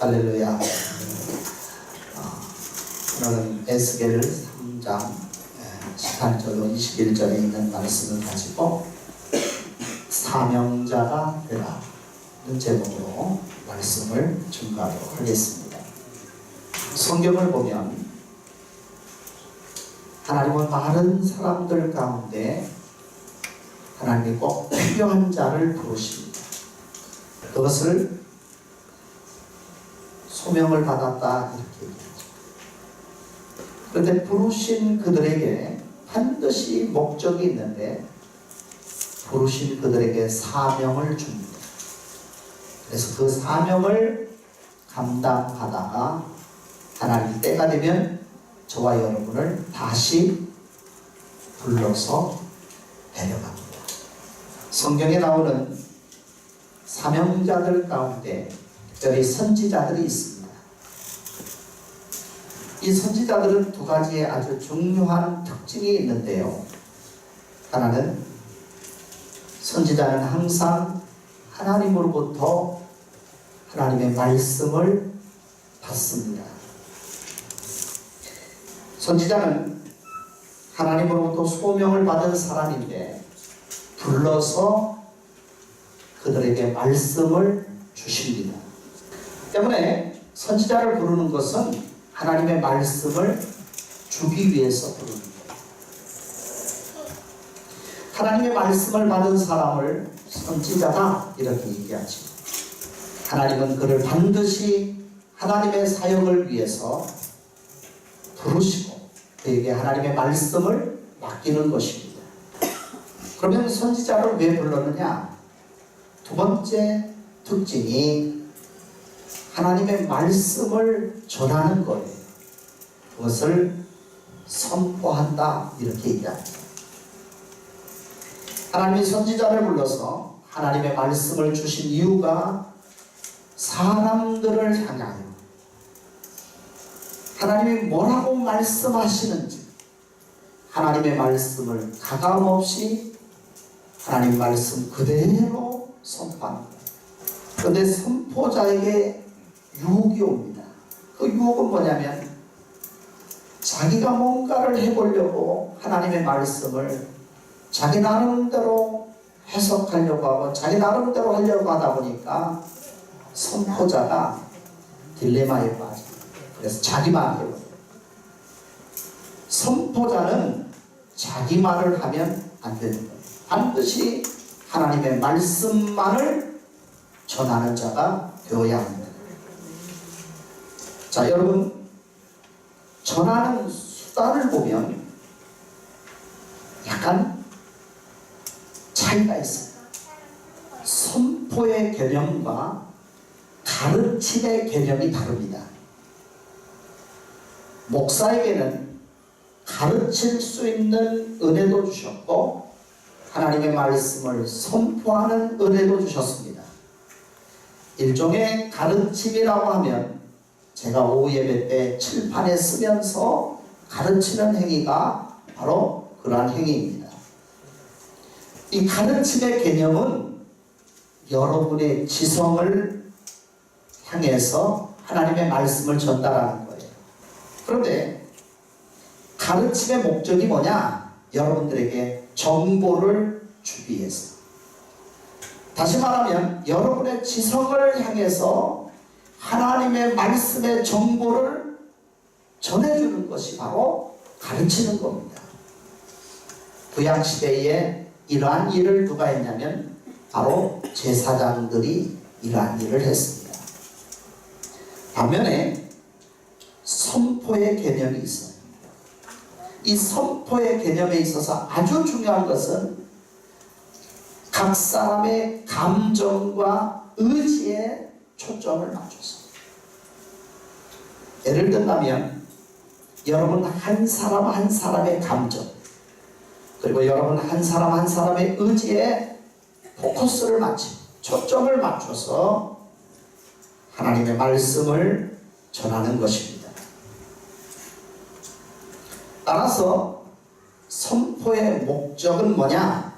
할렐루야. 오늘은 에스겔 3장 18절로 21절에 있는 말씀을 가지고 사명자가 되라는 제목으로 말씀을 증거하도록 하겠습니다. 성경을 보면 하나님은 많은 사람들 가운데 하나님이 꼭 필요한 자를 부르십니다. 그것을 소명을 받았다 이렇게 얘기하죠. 그런데 부르신 그들에게 반드시 목적이 있는데 부르신 그들에게 사명을 줍니다. 그래서 그 사명을 감당하다가 하나님 때가 되면 저와 여러분을 다시 불러서 데려갑니다. 성경에 나오는 사명자들 가운데 특별히 선지자들이 있습니다. 이 선지자들은 두 가지의 아주 중요한 특징이 있는데요. 하나는 선지자는 항상 하나님으로부터 하나님의 말씀을 받습니다. 선지자는 하나님으로부터 소명을 받은 사람인데 불러서 그들에게 말씀을 주십니다. 때문에 선지자를 부르는 것은 하나님의 말씀을 주기 위해서 부르는 거예요. 하나님의 말씀을 받은 사람을 선지자다 이렇게 얘기하지. 하나님은 그를 반드시 하나님의 사역을 위해서 부르시고 그에게 하나님의 말씀을 맡기는 것입니다. 그러면 선지자를 왜 불렀느냐? 두 번째 특징이 하나님의 말씀을 전하는 거예요. 그것을 선포한다 이렇게 얘기합니다. 하나님이 선지자를 불러서 하나님의 말씀을 주신 이유가 사람들을 향하여 하나님이 뭐라고 말씀하시는지 하나님의 말씀을 가감없이 하나님 말씀 그대로 선포하는 거예요. 그런데 선포자에게 유혹이 옵니다. 그 유혹은 뭐냐면 자기가 뭔가를 해보려고 하나님의 말씀을 자기 나름대로 해석하려고 하고 자기 나름대로 하려고 하다 보니까 선포자가 딜레마에 빠집니다. 그래서 자기 말을 해요. 선포자는 자기 말을 하면 안 되는 거예요. 반드시 하나님의 말씀만을 전하는 자가 되어야 합니다. 자, 여러분, 전하는 수단을 보면 약간 차이가 있어요. 선포의 개념과 가르침의 개념이 다릅니다. 목사에게는 가르칠 수 있는 은혜도 주셨고 하나님의 말씀을 선포하는 은혜도 주셨습니다. 일종의 가르침이라고 하면 제가 오후 예배 때 칠판에 쓰면서 가르치는 행위가 바로 그러한 행위입니다. 이 가르침의 개념은 여러분의 지성을 향해서 하나님의 말씀을 전달하는 거예요. 그런데 가르침의 목적이 뭐냐? 여러분들에게 정보를 주기 위해서. 다시 말하면 여러분의 지성을 향해서 하나님의 말씀의 정보를 전해주는 것이 바로 가르치는 겁니다. 구약시대에 이러한 일을 누가 했냐면 바로 제사장들이 이러한 일을 했습니다. 반면에 선포의 개념이 있어요. 이 선포의 개념에 있어서 아주 중요한 것은 각 사람의 감정과 의지에 초점을 맞춰서. 예를 들면 여러분 한 사람 한 사람의 감정 그리고 여러분 한 사람 한 사람의 의지에 포커스를 맞추고 초점을 맞춰서 하나님의 말씀을 전하는 것입니다. 따라서 선포의 목적은 뭐냐?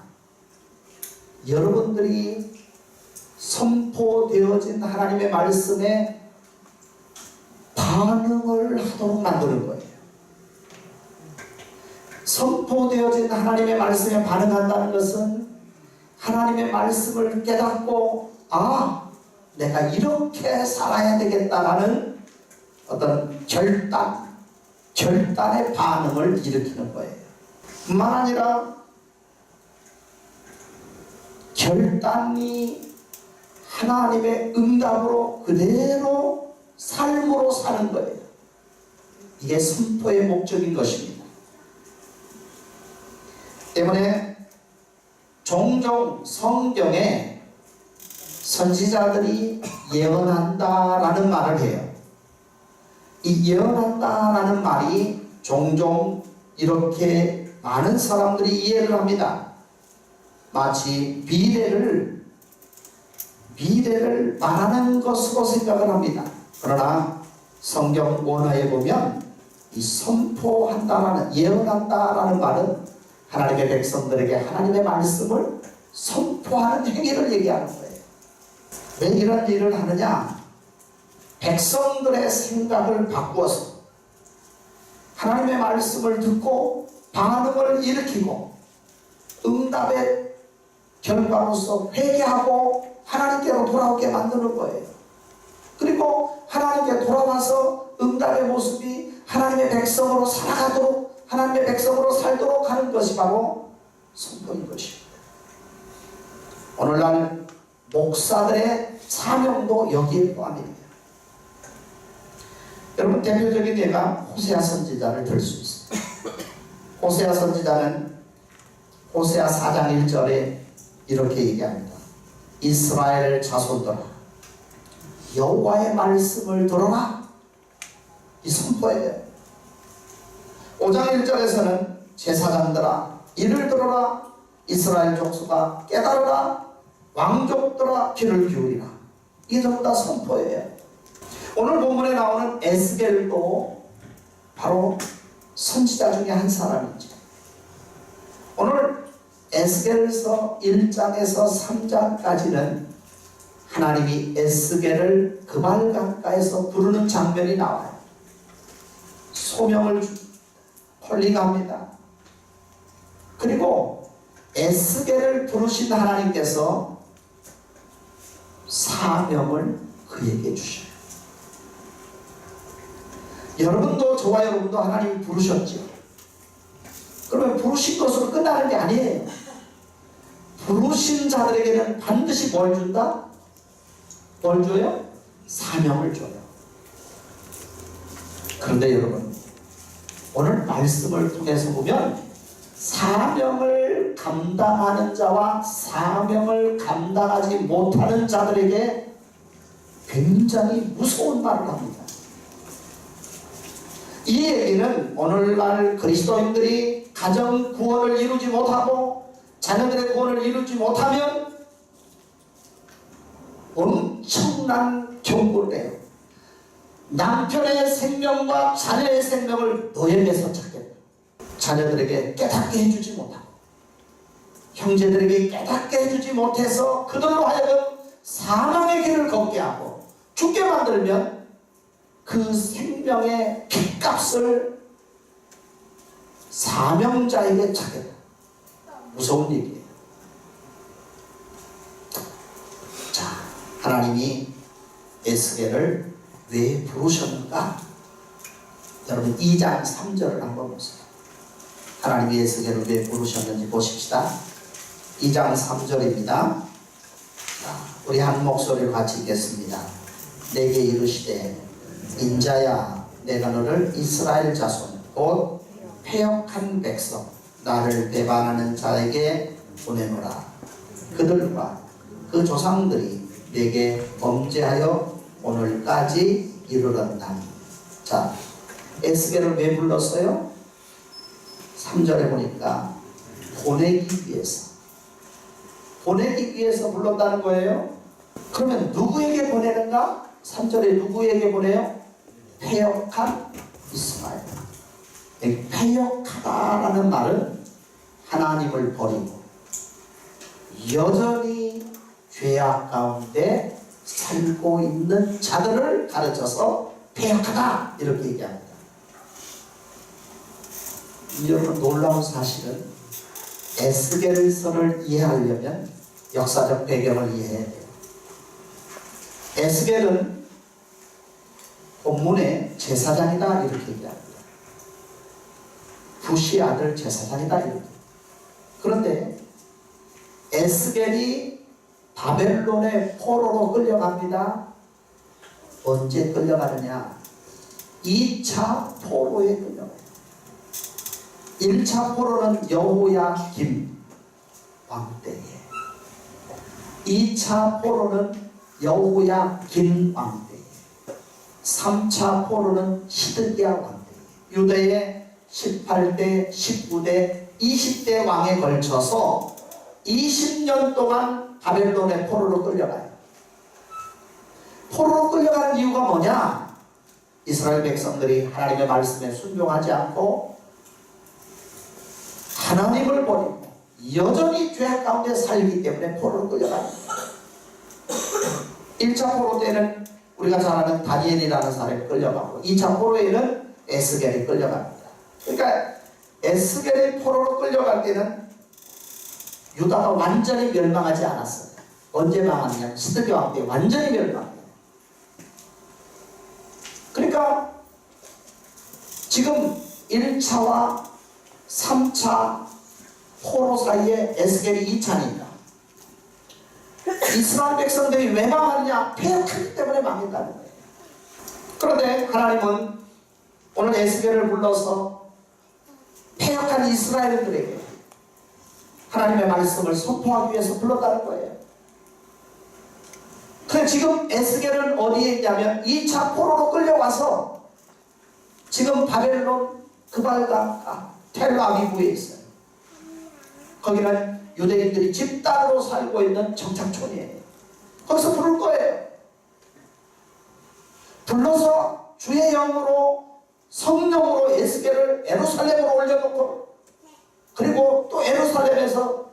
여러분들이 선포되어진 하나님의 말씀에 반응을 하도록 만드는 거예요. 선포되어진 하나님의 말씀에 반응한다는 것은 하나님의 말씀을 깨닫고 내가 이렇게 살아야 되겠다라는 어떤 결단의 반응을 일으키는 거예요. 뿐만 아니라 결단이 하나님의 응답으로 그대로 삶으로 사는 거예요. 이게 선포의 목적인 것입니다. 때문에 종종 성경에 선지자들이 예언한다라는 말을 해요. 이 예언한다라는 말이 종종 이렇게 많은 사람들이 이해를 합니다. 마치 미래를 말하는 것으로 생각을 합니다. 그러나 성경 원어에 보면 이 선포한다라는, 예언한다라는 말은 하나님의 백성들에게 하나님의 말씀을 선포하는 행위를 얘기하는 거예요. 왜 이런 일을 하느냐? 백성들의 생각을 바꾸어서 하나님의 말씀을 듣고 반응을 일으키고 응답의 결과로서 회개하고 하나님께로 돌아오게 만드는 거예요. 그리고 하나님께 돌아와서 응답의 모습이 하나님의 백성으로 살아가도록, 하나님의 백성으로 살도록 하는 것이 바로 선포인 것입니다. 오늘날 목사들의 사명도 여기에 포함입니다. 여러분, 대표적인 예가 호세아 선지자를 들 수 있습니다. 호세아 선지자는 호세아 4장 1절에 이렇게 얘기합니다. 이스라엘 자손들아, 여호와의 말씀을 들어라. 이 선포예요. 5장 1절에서는 제사장들아, 이를 들어라. 이스라엘 족속아, 깨달으라. 왕족들아, 귀를 기울이라. 이게 전부 다 선포예요. 오늘 본문에 나오는 에스겔도 바로 선지자 중에 한 사람이죠. 오늘 에스겔서 1장에서 3장까지는 하나님이 에스겔을 그발 강가에서 부르는 장면이 나와요. 소명을 콜링합니다. 그리고 에스겔을 부르신 하나님께서 사명을 그에게 주셔요. 여러분도, 저와 여러분도 하나님이 부르셨죠. 그러면 부르신 것으로 끝나는 게 아니에요. 부르신 자들에게는 반드시 뭘 준다? 뭘 줘요? 사명을 줘요. 그런데 여러분, 오늘 말씀을 통해서 보면 사명을 감당하는 자와 사명을 감당하지 못하는 자들에게 굉장히 무서운 말을 합니다. 이 얘기는 오늘날 그리스도인들이 가정 구원을 이루지 못하고 자녀들의 구원을 이루지 못하면 엄청난 경고를 해요. 남편의 생명과 자녀의 생명을 너에게서 찾겠다. 자녀들에게 깨닫게 해주지 못하고 형제들에게 깨닫게 해주지 못해서 그들로 하여금 사망의 길을 걷게 하고 죽게 만들면 그 생명의 핏값을 사명자에게 차겠다. 무서운 얘기예요. 자, 하나님이 에스겔을 왜 부르셨는가? 여러분 2장 3절을 한번 보세요. 하나님이 에스겔을 왜 부르셨는지 보십시다. 2장 3절입니다. 자, 우리 한 목소리를 같이 읽겠습니다. 내게 이르시되 인자야, 내가 너를 이스라엘 자손 곧 패역한 백성 나를 배반하는 자에게 보내노라. 그들과 그 조상들이 내게 범죄하여 오늘까지 이르렀나니. 자, 에스겔을 왜 불렀어요? 3절에 보니까 보내기 위해서 불렀다는 거예요. 그러면 누구에게 보내는가? 3절에 누구에게 보내요? 패역한 이스라엘. 패역하다라는 말은 하나님을 버리고 여전히 죄악 가운데 살고 있는 자들을 가르쳐서 패역하다 이렇게 얘기합니다. 여러분 놀라운 사실은 에스겔서를 이해하려면 역사적 배경을 이해해야 돼요. 에스겔은 본문에 제사장이다 이렇게 얘기합니다. 부시 아들 제사장이다 이렇게. 그런데 에스겔이 바벨론의 포로로 끌려갑니다. 언제 끌려가느냐? 2차 포로에 끌려가요. 1차 포로는 여호야김 왕 때에, 2차 포로는 여호야긴 왕 때에, 3차 포로는 시드기야 왕 때에, 유대의 18대, 19대, 20대 왕에 걸쳐서 20년 동안 바벨론의 포로로 끌려가요. 포로로 끌려가는 이유가 뭐냐? 이스라엘 백성들이 하나님의 말씀에 순종하지 않고 하나님을 버리고 여전히 죄악 가운데 살기 때문에 포로로 끌려가요. 1차 포로 때는 우리가 잘 아는 다니엘이라는 사람이 끌려가고 2차 포로에는 에스겔이 끌려갑니다. 그러니까 에스겔이 포로로 끌려갈 때는 유다가 완전히 멸망하지 않았어요. 언제 망하느냐? 시드기야 왕 때 완전히 멸망해요. 그러니까 지금 1차와 3차 포로 사이에 에스겔이 2차니까 이스라엘 백성들이 왜 망하느냐? 패역하기 때문에 망했다는 거예요. 그런데 하나님은 오늘 에스겔을 불러서 패역한 이스라엘들에게 하나님의 말씀을 선포하기 위해서 불렀다는 거예요. 그래 지금 에스겔은 어디에 있냐면 2차 포로로 끌려와서 지금 바벨론 그발강 텔아비브에 있어요. 거기는 유대인들이 집단으로 살고 있는 정착촌이에요. 거기서 부를 거예요. 불러서 주의 영으로 성령으로 에스겔을 예루살렘으로 올려놓고 그리고 또 예루살렘에서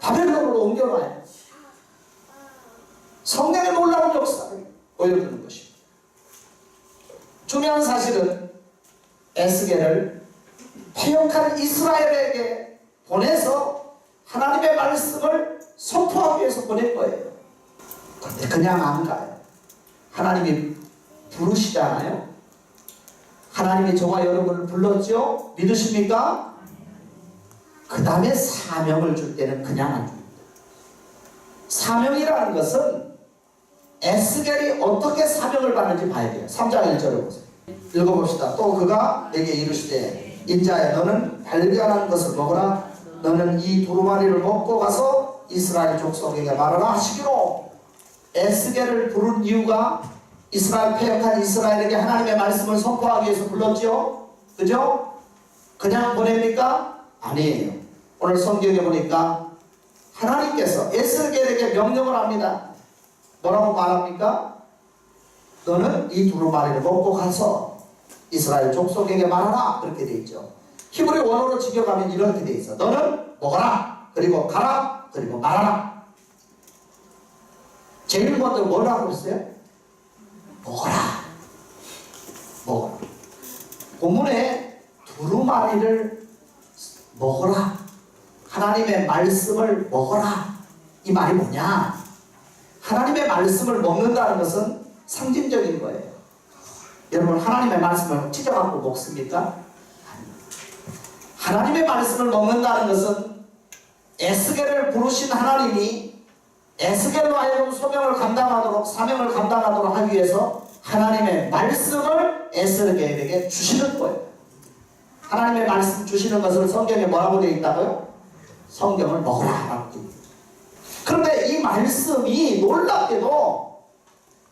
바벨론으로 옮겨놔요. 성령의 놀라운 역사를 보여주는 것입니다. 중요한 사실은 에스겔을 패역한 이스라엘에게 보내서 하나님의 말씀을 선포하기 위해서 보낼 거예요. 그런데 그냥 안 가요. 하나님이 부르시잖아요. 하나님이 저와 여러분을 불렀죠? 믿으십니까? 그 다음에 사명을 줄 때는 그냥 안 줍니다. 사명이라는 것은 에스겔이 어떻게 사명을 받는지 봐야 돼요. 3장 1절을 보세요. 읽어봅시다. 또 그가 내게 이르시되 인자야 너는 발견한 것을 먹으라. 너는 이 두루마리를 먹고 가서 이스라엘 족속에게 말하라 하시기로. 에스겔을 부른 이유가 이스라엘 패역한 이스라엘에게 하나님의 말씀을 선포하기 위해서 불렀죠. 그죠? 그냥 보냅니까? 아니에요. 오늘 성경에 보니까 하나님께서 에스겔에게 명령을 합니다. 뭐라고 말합니까? 너는 이 두루마리를 먹고 가서 이스라엘 족속에게 말하라. 그렇게 돼 있죠. 히브리 원어로 직역하면 이렇게 돼 있어. 너는 먹어라. 그리고 가라. 그리고 말하라. 제일 먼저 뭐라고 했어요? 먹어라. 먹어라. 본문에 두루마리를 먹어라. 하나님의 말씀을 먹어라. 이 말이 뭐냐? 하나님의 말씀을 먹는다는 것은 상징적인 거예요. 여러분 하나님의 말씀을 찢어갖고 먹습니까? 하나님의 말씀을 먹는다는 것은 에스겔을 부르신 하나님이 에스겔로 하여금 소명을 감당하도록 사명을 감당하도록 하기 위해서 하나님의 말씀을 에스겔에게 주시는 거예요. 하나님의 말씀 주시는 것을 성경에 뭐라고 되어 있다고요? 성경을 먹으라 라고 되어 있습니다. 그런데 이 말씀이 놀랍게도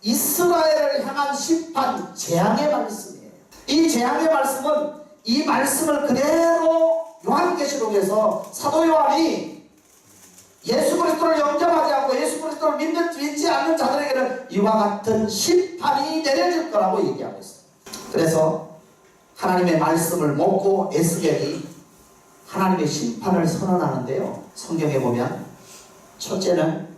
이스라엘을 향한 심판, 재앙의 말씀이에요. 이 재앙의 말씀은 이 말씀을 그대로 요한계시록에서 사도 요한이 예수 그리스도를 영접하지 않고 예수 그리스도를 믿지 않는 자들에게는 이와 같은 심판이 내려질 거라고 얘기하고 있어요. 그래서 하나님의 말씀을 먹고 에스겔이 하나님의 심판을 선언하는데요. 성경에 보면 첫째는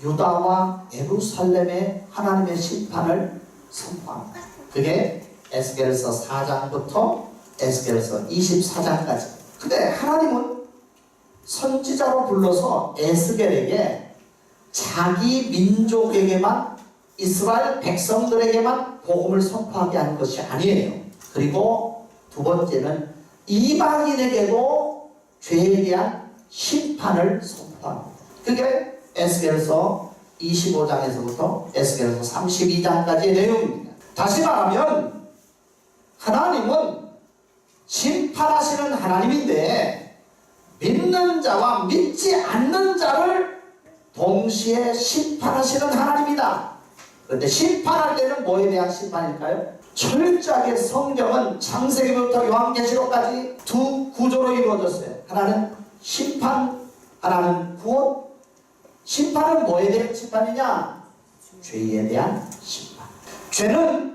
유다와 예루살렘의 하나님의 심판을 선포합니다. 그게 에스겔서 4장부터 에스겔서 24장까지. 근데 하나님은 선지자로 불러서 에스겔에게 자기 민족에게만, 이스라엘 백성들에게만 복음을 선포하게 한 것이 아니에요. 그리고 두 번째는 이방인에게도 죄에 대한 심판을 선포합니다. 그게 에스겔서 25장에서부터 에스겔서 32장까지의 내용입니다. 다시 말하면 하나님은 심판하시는 하나님인데 믿는 자와 믿지 않는 자를 동시에 심판하시는 하나님이다. 그런데 심판할 때는 뭐에 대한 심판일까요? 철저하게 성경은 창세기부터 요한계시록까지 두 구조로 이루어졌어요. 하나는 심판, 하나는 구원. 심판은 뭐에 대한 심판이냐? 죄에 대한 심판. 죄는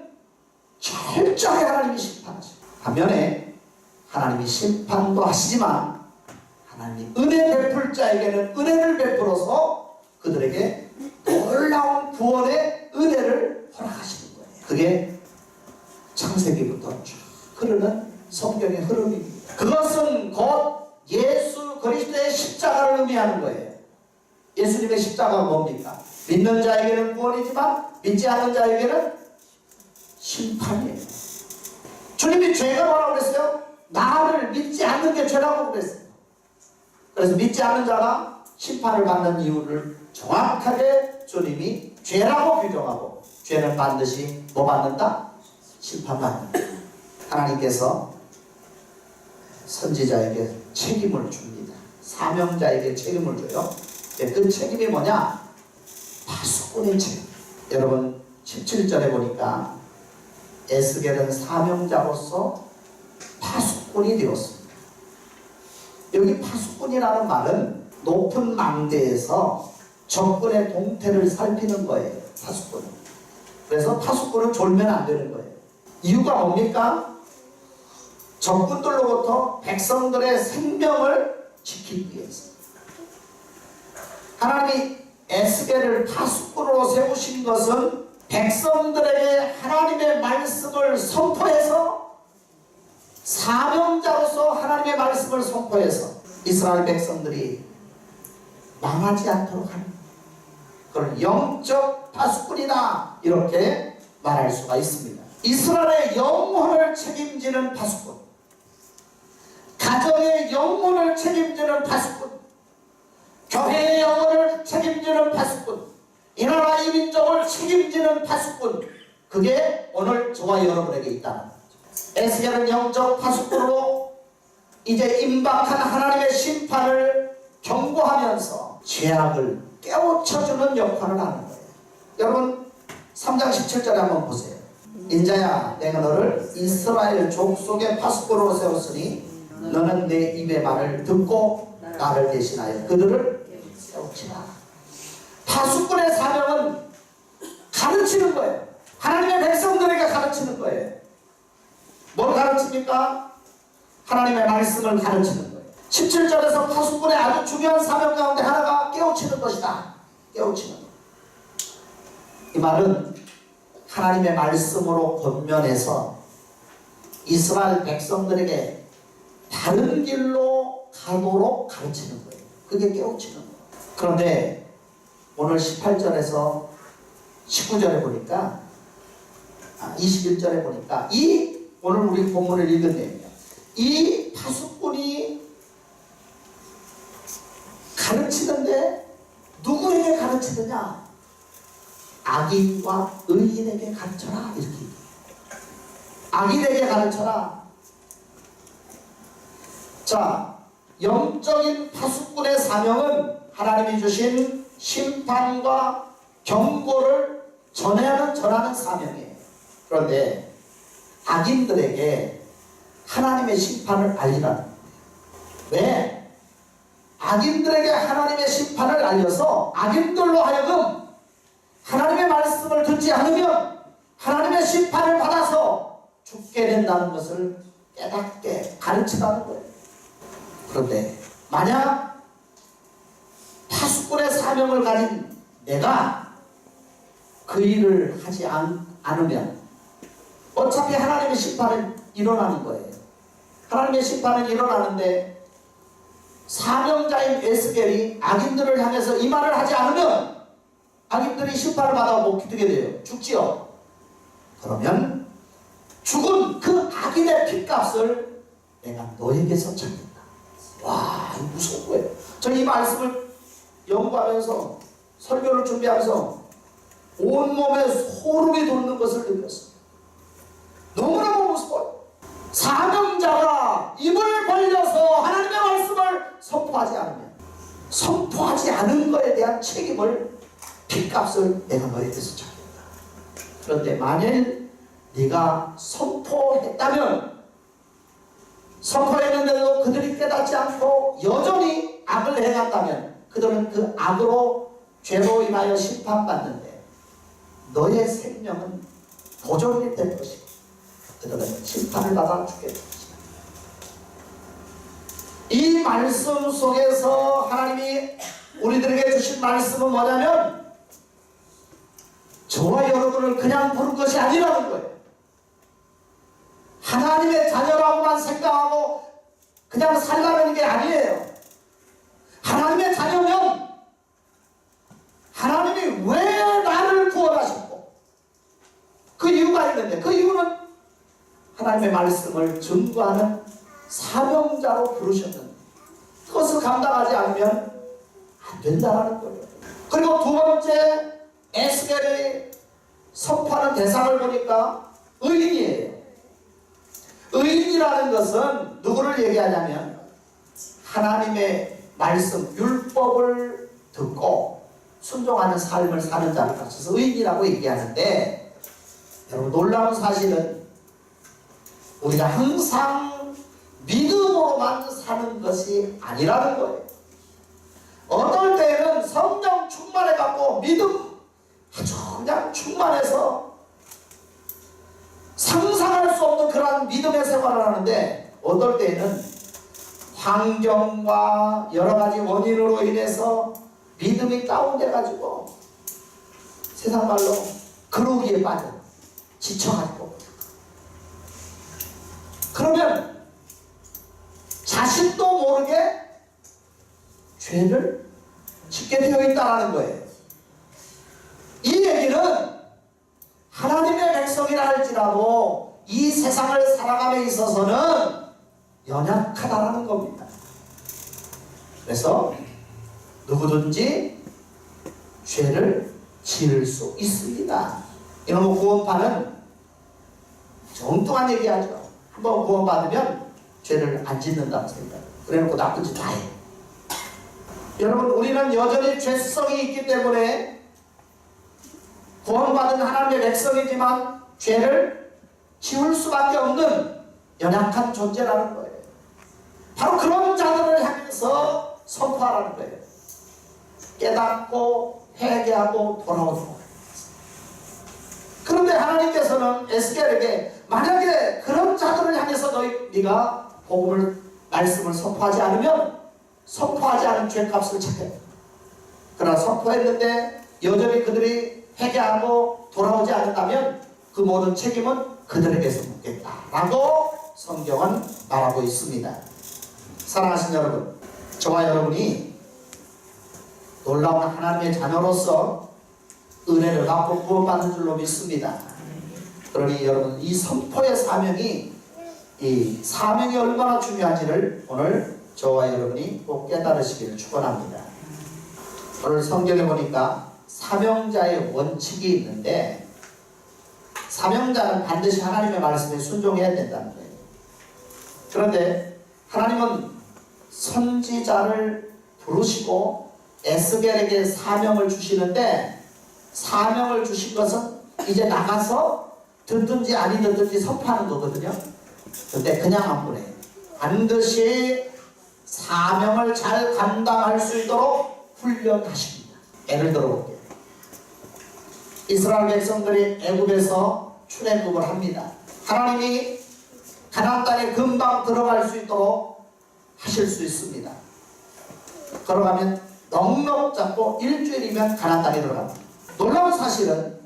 철저하게 하나님이 심판하셔요. 반면에 하나님이 심판도 하시지만 하나님이 은혜 베풀 자에게는 은혜를 베풀어서 그들에게 놀라운 구원의 은혜를 허락하시는 거예요. 그게 창세기부터 쭉 흐르는 성경의 흐름입니다. 그것은 곧 예수 그리스도의 십자가를 의미하는 거예요. 예수님의 십자가가 뭡니까? 믿는 자에게는 구원이지만 믿지 않는 자에게는 심판이에요. 주님이 죄가 뭐라고 그랬어요? 나를 믿지 않는 게 죄라고 그랬어요. 그래서 믿지 않는 자가 심판을 받는 이유를 정확하게 주님이 죄라고 규정하고, 죄는 반드시 뭐 받는다? 심판받는다. 하나님께서 선지자에게 책임을 줍니다. 사명자에게 책임을 줘요. 그 책임이 뭐냐? 파수꾼의 책임. 여러분 17절에 보니까 에스겔은 사명자로서 파수꾼이 되었습니다. 여기 파수꾼이라는 말은 높은 망대에서 적군의 동태를 살피는 거예요. 파수꾼은. 그래서 파수꾼은 졸면 안 되는 거예요. 이유가 뭡니까? 적군들로부터 백성들의 생명을 지키기 위해서. 하나님이 에스겔을 파수꾼으로 세우신 것은 백성들에게 하나님의 말씀을 선포해서, 사명자로서 하나님의 말씀을 선포해서 이스라엘 백성들이 망하지 않도록 하는, 그런 영적 파수꾼이다, 이렇게 말할 수가 있습니다. 이스라엘의 영혼을 책임지는 파수꾼, 가정의 영혼을 책임지는 파수꾼, 교회의 영혼을 책임지는 파수꾼, 이 나라 이 민족을 책임지는 파수꾼, 그게 오늘 저와 여러분에게 있다는 거죠. 에스겔은 영적 파수꾼으로 이제 임박한 하나님의 심판을 경고하면서 죄악을 깨우쳐주는 역할을 하는 거예요. 여러분 3장 17절에 한번 보세요. 인자야, 내가 너를 이스라엘 족속의 파수꾼으로 세웠으니 너는 내 입의 말을 듣고 나를 대신하여 그들을 깨우치라. 파수꾼의 사명은 가르치는 거예요. 하나님의 백성들에게 가르치는 거예요. 뭘 가르칩니까? 하나님의 말씀을 가르치는 거예요. 17절에서 파수꾼의 아주 중요한 사명 가운데 하나가 깨우치는 것이다. 깨우치는 것. 이 말은 하나님의 말씀으로 권면해서 이스라엘 백성들에게 다른 길로 가도록 가르치는 거예요. 그게 깨우치는 거예요. 그런데 오늘 18절에서 19절에 보니까 21절에 보니까 오늘 우리 본문을 읽은 내용이에요. 이 파수꾼이 가르치는데 누구에게 가르치느냐? 악인과 의인에게 가르쳐라, 이렇게. 악인에게 가르쳐라. 자, 영적인 파수꾼의 사명은 하나님이 주신 심판과 경고를 전하는 사명이에요. 그런데 악인들에게 하나님의 심판을 알리라는 거예요. 왜? 악인들에게 하나님의 심판을 알려서 악인들로 하여금 하나님의 말씀을 듣지 않으면 하나님의 심판을 받아서 죽게 된다는 것을 깨닫게 가르치라는 거예요. 그런데 만약 파수꾼의 사명을 가진 내가 그 일을 하지 않으면 어차피 하나님의 심판은 일어나는 거예요. 하나님의 심판은 일어나는데 사명자인 에스겔이 악인들을 향해서 이 말을 하지 않으면 악인들이 심판을 받아 못 기두게 돼요. 죽지요. 그러면 죽은 그 악인의 핏값을 내가 너에게서 찾는다. 와, 무서운 거예요. 저 이 말씀을 연구하면서 설교를 준비하면서 온몸에 소름이 돋는 것을 느꼈어요. 너무너무 무서워요. 사명자가 입을 벌려서 하나님의 말씀을 선포하지 않은 것에 대한 책임을, 핏값을 내가 너에게서 찾겠다. 그런데 만일 네가 선포했는데도 그들이 깨닫지 않고 여전히 악을 행한다면 그들은 그 악으로 죄로 인하여 심판받는데 너의 생명은 도전이 될 것이고 그들은 심판을 받아 죽게 될 것이다. 이 말씀 속에서 하나님이 우리들에게 주신 말씀은 뭐냐면 저와 여러분을 그냥 부른 것이 아니라는 거예요. 하나님의 자녀라고만 생각하고 그냥 살라는 게 아니에요. 하나님의 자녀면 하나님이 왜 나를 구원하셨고 그 이유가 있는데 그 이유는 하나님의 말씀을 증거하는 사명자로 부르셨는데 그것을 감당하지 않으면 안 된다는 거예요. 그리고 두 번째 에스겔이 선포하는 대상을 보니까 의인이에요. 의인이라는 것은 누구를 얘기하냐면 하나님의 말씀, 율법을 듣고 순종하는 삶을 사는 자를 가르쳐서 의인이라고 얘기하는데 여러분 놀라운 사실은 우리가 항상 믿음으로만 사는 것이 아니라는 거예요. 어떨 때는 성령 충만해갖고 믿음 아주 그냥 충만해서 상상할 수 없는 그러한 믿음의 생활을 하는데 어떨 때는 환경과 여러 가지 원인으로 인해서 믿음이 다운돼가지고 세상 말로 그러기에 빠져 지쳐가지고 그러면 자신도 모르게 죄를 짓게 되어 있다는 거예요. 이 얘기는 하나님의 백성이라 할지라도 이 세상을 살아감에 있어서는 연약하다라는 겁니다. 그래서 누구든지 죄를 지을 수 있습니다. 이놈의 구원파는 엉뚱한 얘기하죠. 한번 구원받으면 죄를 안 짓는다는 생각. 그래놓고 나쁜 짓 다 해. 여러분 우리는 여전히 죄성이 있기 때문에 구원받은 하나님의 백성이지만 죄를 지울 수밖에 없는 연약한 존재라는 거예요. 바로 그런 자들을 향해서 선포하라는 거예요. 깨닫고 회개하고 돌아오는 거예요. 그런데 하나님께서는 에스겔에게 만약에 그런 자들을 향해서 네가 복음을 말씀을 선포하지 않으면 선포하지 않은 죄값을 찾겠다. 그러나 선포했는데 여전히 그들이 회개하고 돌아오지 않는다면 그 모든 책임은 그들에게서 묻겠다라고 성경은 말하고 있습니다. 사랑하신 여러분, 저와 여러분이 놀라운 하나님의 자녀로서 은혜를 받고 구원받는 줄로 믿습니다. 그러니 여러분 이 선포의 사명이 이 사명이 얼마나 중요한지를 오늘 저와 여러분이 꼭 깨달으시기를 축원합니다. 오늘 성경에 보니까 사명자의 원칙이 있는데 사명자는 반드시 하나님의 말씀에 순종해야 된다는 거예요. 그런데 하나님은 선지자를 부르시고 에스겔에게 사명을 주시는데 사명을 주신 것은 이제 나가서 듣든지 아니 듣든지 선포하는 거거든요. 근데 그냥 안 보내요. 반드시 사명을 잘 감당할 수 있도록 훈련하십니다. 예를 들어볼게요. 이스라엘 백성들이 애굽에서 출애굽을 합니다. 하나님이 가나안 땅에 금방 들어갈 수 있도록 하실 수 있습니다. 걸어가면 넉넉 잡고 일주일이면 가나안 땅에 들어갑니다. 놀라운 사실은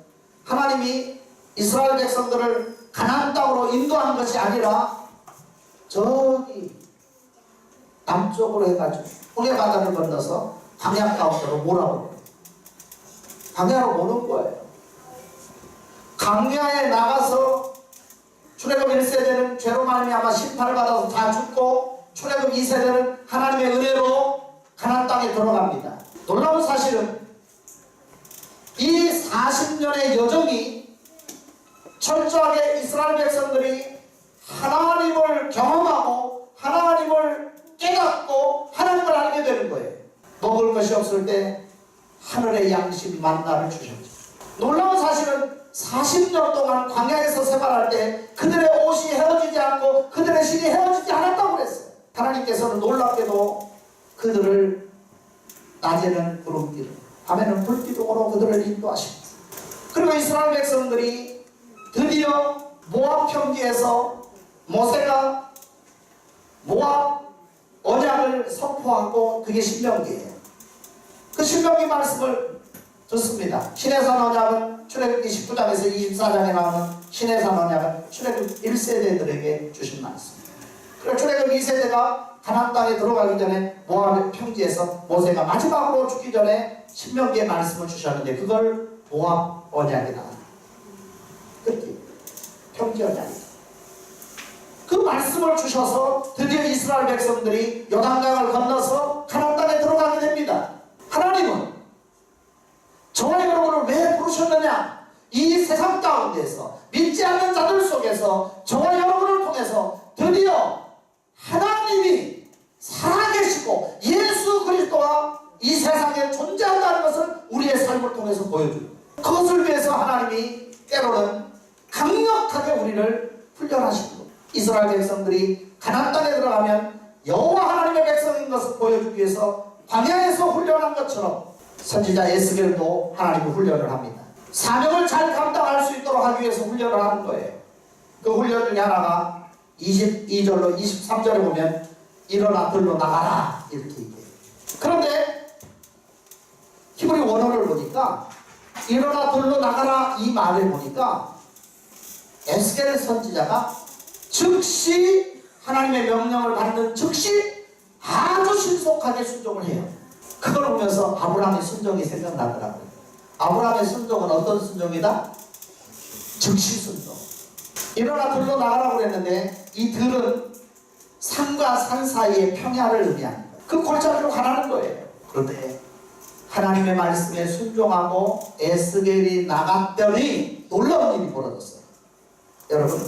하나님이 이스라엘 백성들을 가나안 땅으로 인도한 것이 아니라 저기 남쪽으로 해가지고 홍해 바다를 건너서 광야 가운데로 몰아오고 광야로 모는 거예요. 광야에 나가서 출애굽 1세대는 죄로 말미암아 심판을 받아서 다 죽고 출애굽 2세대는 하나님의 은혜로 가나안 땅에 들어갑니다. 놀라운 사실은 이 40년의 여정이 철저하게 이스라엘 백성들이 하나님을 경험하고 하나님을 깨닫고 하나님을 알게 되는 거예요. 먹을 것이 없을 때 하늘의 양식 만나를 주셨죠. 놀라운 사실은 40년 동안 광야에서 생활할 때 그들의 옷이 헤어지지 않고 그들의 신이 헤어지지 않았다고 그랬어요. 하나님께서는 놀랍게도 그들을 낮에는 구름기로 밤에는 불기둥으로 그들을 인도하십니다. 그리고 이스라엘 백성들이 드디어 모압 평지에서 모세가 모압 언약을 선포하고 그게 신명기예요. 그 신명기 말씀을 듣습니다. 시내산 언약은 출애굽 29장에서 24장에 나오는 시내산 언약은 출애굽 1세대들에게 주신 말씀입니다. 그리고 출애굽 2세대가 가나안 땅에 들어가기 전에 모압 평지에서 모세가 마지막으로 죽기 전에 신명기의 말씀을 주셨는데 그걸 모압 언약이다. 그때 평지 언약이다. 그 말씀을 주셔서 드디어 이스라엘 백성들이 요단강을 건너서 가나안 땅에 들어가게 됩니다. 하나님은 저와 여러분을 왜 부르셨느냐? 이 세상 가운데서 믿지 않는 자들 속에서 저와 여러분을 통해서 드디어 하나님이 살아계시고 예수 그리스도가 이 세상에 존재한다는 것을 우리의 삶을 통해서 보여줍니다. 그것을 위해서 하나님이 때로는 강력하게 우리를 훈련하십니다. 이스라엘 백성들이 가나안 땅에 들어가면 여호와 하나님의 백성인 것을 보여주기 위해서 광야에서 훈련한 것처럼 선지자 에스겔도 하나님이 훈련을 합니다. 사명을 잘 감당할 수 있도록 하기 위해서 훈련을 하는 거예요. 그 훈련 중에 하나가 22절로 23절에 보면 일어나 들로 나가라 이렇게 얘기해요. 그런데 히브리 원어를 보니까 일어나 들로 나가라 이 말을 보니까 에스겔 선지자가 즉시 하나님의 명령을 받는 즉시 아주 신속하게 순종을 해요. 그걸 보면서 아브라함의 순종이 생각나더라고요. 아브라함의 순종은 어떤 순종이다? 즉시 순종. 일어나 들로 나가라고 그랬는데 이 들은 산과 산 사이의 평야를 의미합니다. 그 골짜기로 가라는 거예요. 그런데 하나님의 말씀에 순종하고 에스겔이 나갔더니 놀라운 일이 벌어졌어요. 여러분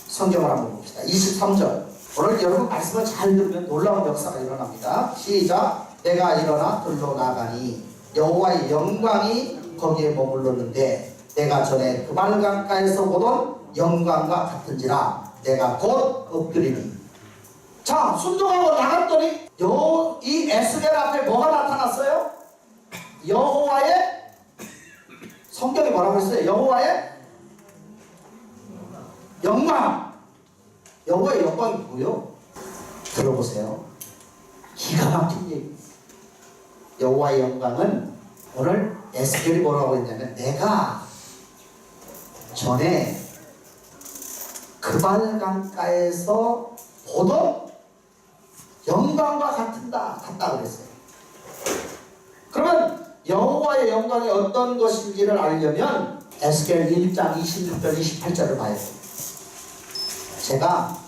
성경을 한번 봅시다. 23절. 오늘 여러분 말씀을 잘 들으면 놀라운 역사가 일어납니다. 시작. 내가 일어나 들로 나가니 여호와의 영광이 거기에 머물렀는데 내가 전에 그발강가에서 보던 영광과 같은지라 내가 곧 엎드리니. 자, 순종하고 나갔더니 이 에스겔 앞에 뭐가 나타났어요? 여호와의, 성경이 뭐라고 했어요? 여호와의 영광. 여호와의 영광이 뭐요? 들어보세요. 기가 막힌 얘기. 여호와의 영광은 오늘 에스겔이 뭐라고 했냐면 내가 전에 그발강가에서 보던 영광과 같다 그랬어요. 그러면 여호와의 영광이 어떤 것인지를 알려면 에스겔 1장 26절 28절을 봐야 돼요. 제가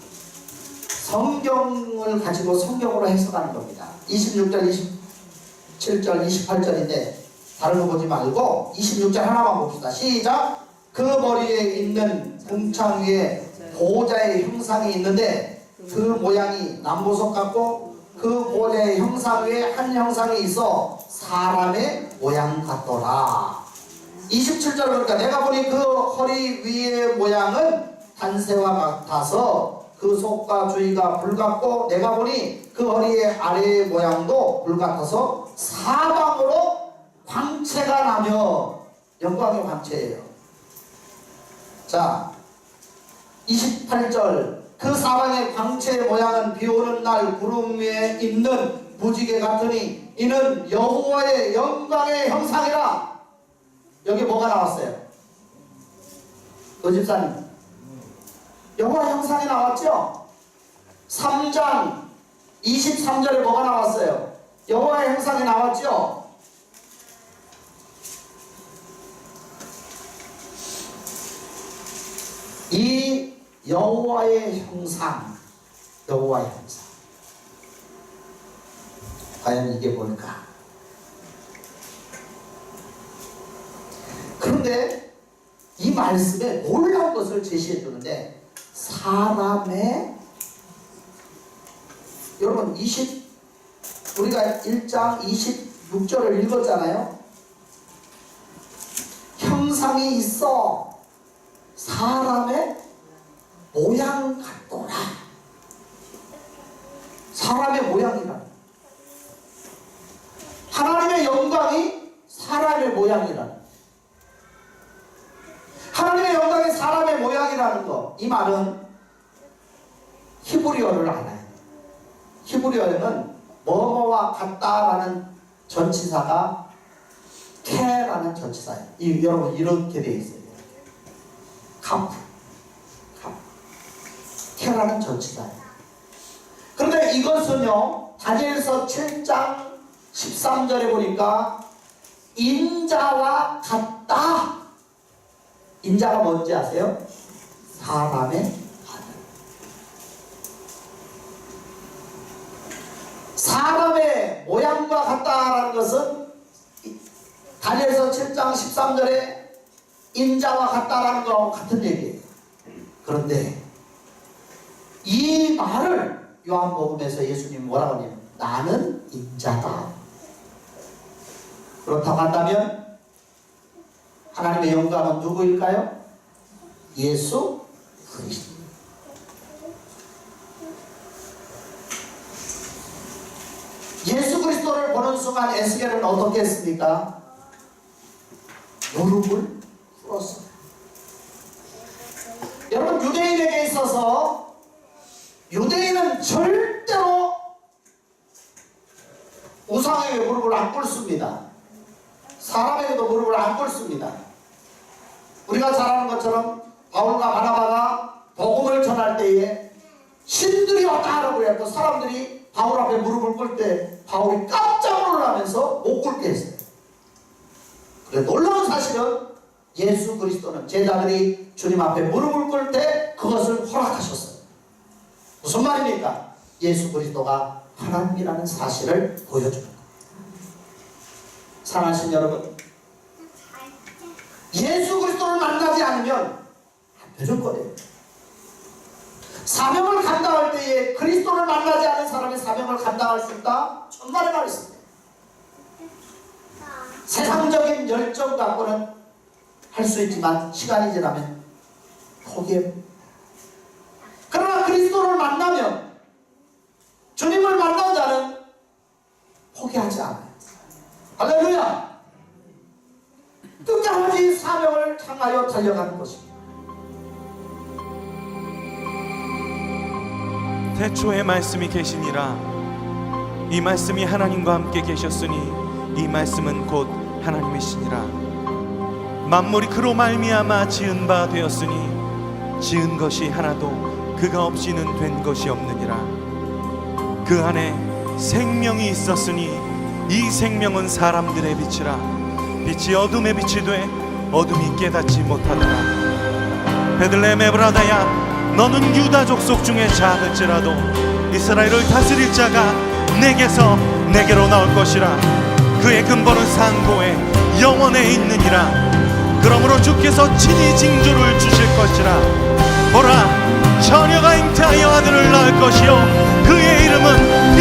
성경을 가지고 성경으로 해석하는 겁니다. 26절 27절 28절인데 다른 거 보지 말고 26절 하나만 봅시다. 시작. 그 머리에 있는 궁창 위에 보호자의 형상이 있는데 그 모양이 남보석 같고 그 보호자의 형상 위에 한 형상이 있어 사람의 모양 같더라. 27절 보니까 내가 보니 그 허리 위의 모양은 단새와 같아서 그 속과 주위가 불같고 내가 보니 그 허리의 아래의 모양도 불같아서 사방으로 광채가 나며 영광의 광채예요. 자 28절 그 사방의 광채의 모양은 비오는 날 구름 위에 있는 무지개 같으니 이는 여호와의 영광의 형상이라. 여기 뭐가 나왔어요? 그 집사님 여호와 형상이 나왔죠? 3장 23절에 뭐가 나왔어요? 여호와의 형상이 나왔죠? 이 여호와의 형상, 여호와의 형상, 과연 이게 뭘까? 그런데 이 말씀에 놀라운 것을 제시해 주는데, 사람의, 여러분 우리가 1장 26절을 읽었잖아요. 형상이 있어 사람의 모양 같더라. 사람의 모양이라, 하나님의 영광이 사람의 모양이라, 하나님의 영광이 사람의 모양이라는 거, 이 말은 히브리어를 알아요. 히브리어에는 뭐뭐와 같다라는 전치사가 케라는 전치사예요. 여러분 이렇게 되어 있어요. 카프, 케라는 전치사예요. 그런데 이것은요, 다니엘서 7장 13절에 보니까 인자와 같다. 인자가 뭔지 아세요? 사람의 아들. 사람의 모양과 같다라는 것은 다니엘서 7장 13절에 인자와 같다라는 거하고 같은 얘기예요. 그런데 이 말을 요한복음에서 예수님이 뭐라고 하냐면, 나는 인자다. 그렇다고 한다면 하나님의 영광은 누구일까요? 예수 그리스도. 예수 그리스도를 보는 순간 에스겔은 어떻게 했습니까? 무릎을 꿇었습니다. 여러분, 유대인에게 있어서 유대인은 절대로 우상에게 무릎을 안 꿇습니다. 사람에게도 무릎을 안 꿇습니다. 우리가 잘 아는 것처럼 바울과 바나바가 복음을 전할 때에 신들이 왔다 하라고 해서 사람들이 바울 앞에 무릎을 꿇을 때 바울이 깜짝 놀라면서 못 꿇게 했어요. 그래, 놀라운 사실은 예수 그리스도는 제자들이 주님 앞에 무릎을 꿇을 때 그것을 허락하셨어요. 무슨 말입니까? 예수 그리스도가 하나님이라는 사실을 보여주는 거예요. 사랑하신 여러분, 예수 그리스도를 만나지 않으면 안 되는 거예요. 사명을 감당할 때에 그리스도를 만나지 않은 사람이 사명을 감당할 수 있다? 천만의 말씀입니다. 세상적인 열정 갖고는 할 수 있지만 시간이 지나면 포기해요. 그러나 그리스도를 만나면, 주님을 만난 자는 포기하지 않아요. 할렐루야! 끝까지 사명을 향하여 달려가는 것입니다. 태초에 말씀이 계시니라. 이 말씀이 하나님과 함께 계셨으니 이 말씀은 곧 하나님이시니라. 만물이 그로 말미암아 지은 바 되었으니 지은 것이 하나도 그가 없이는 된 것이 없느니라. 그 안에 생명이 있었으니 이 생명은 사람들의 빛이라. 빛이 어둠에 빛이 돼 어둠이 깨닫지 못하더라. 베들레헴 에브라다야, 너는 유다 족속 중에 작을지라도 이스라엘을 다스릴 자가 내게서 내게로 나올 것이라. 그의 근본은 상고에 영원에 있느니라. 그러므로 주께서 친히 징조를 주실 것이라. 보라, 처녀가 잉태하여 아들을 낳을 것이요 그의 이름은